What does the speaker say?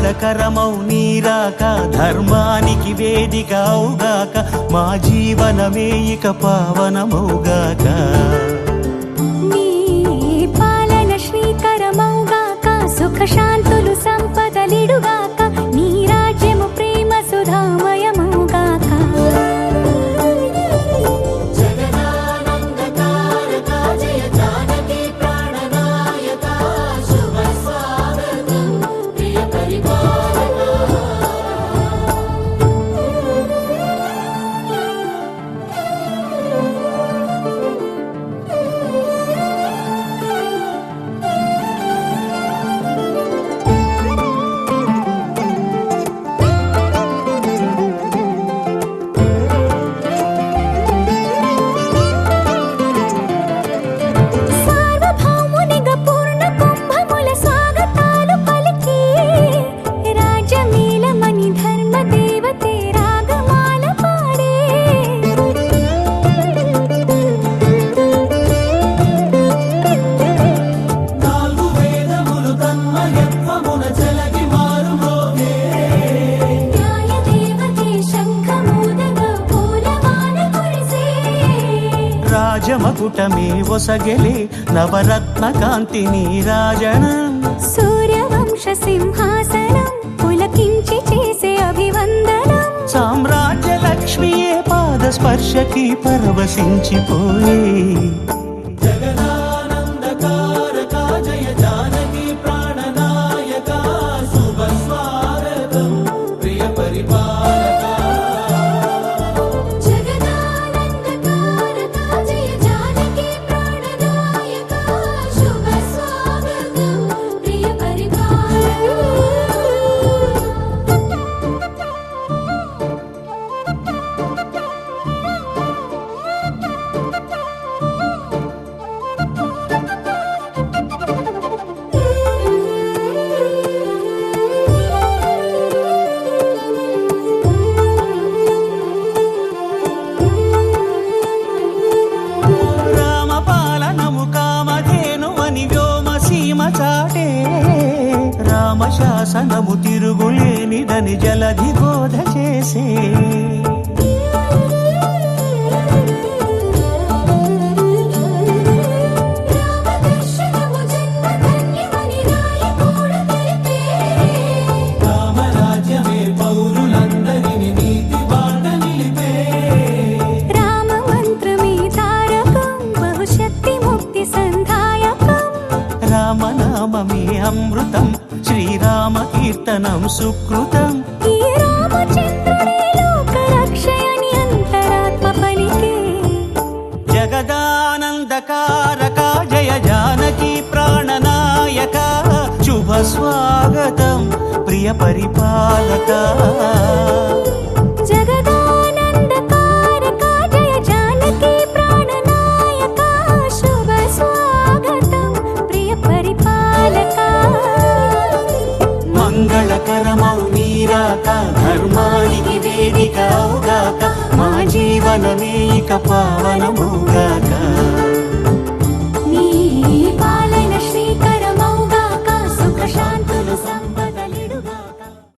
మంగళకరమౌ నీరాక ధర్మానికి వేదిక అవుగాక మా జీవనమే ఇక పావనమౌగాక నీ పాలన శ్రీకరమౌగాక సుఖ శాంతులు సంపదలిడుగాక నీ రాజ్యము ప్రేమ సుధామయమౌగాక రాజమకుటమే ఒసగెలే నవరత్న కాంతి నీరాజనం సూర్యవంశ సింహాసనం పులకించి చేసే అభివందనం సామ్రాజ్య లక్ష్మియే పాద స్పర్శకి పరవశించిపోయే జగదానందకారక జయ జానకి ప్రాణనాయక శుభ స్వాగతం ప్రియ పరిపాలక చాటే రామశాసనము తిరుగులేనిదని జలధి బోధ చేసే రామరాజ్యమే పౌరులందరిని నీతి బాట నిలిపే రామ మంత్రమే తారకం బహుశక్తి ముక్తి సంధాయకం రామనామమే అమృతం శ్రీరామ కీర్తనం సుకృతం ఈ రామచంద్రుడే లోక రక్షయని అంతరాత్మ పలికే జగదానందకారక జయ జానకి ప్రాణనాయక శుభ స్వాగతం ప్రియ పరిపాలక జగదానందకారక జయ జానకి ప్రాణనాయక శుభ స్వాగతం ప్రియ పరిపాలక మంగళకరమౌ నీరాక ధర్మానికి వేదిక అవుగాక మా జీవనమే ఇక పావనమౌగాక నీ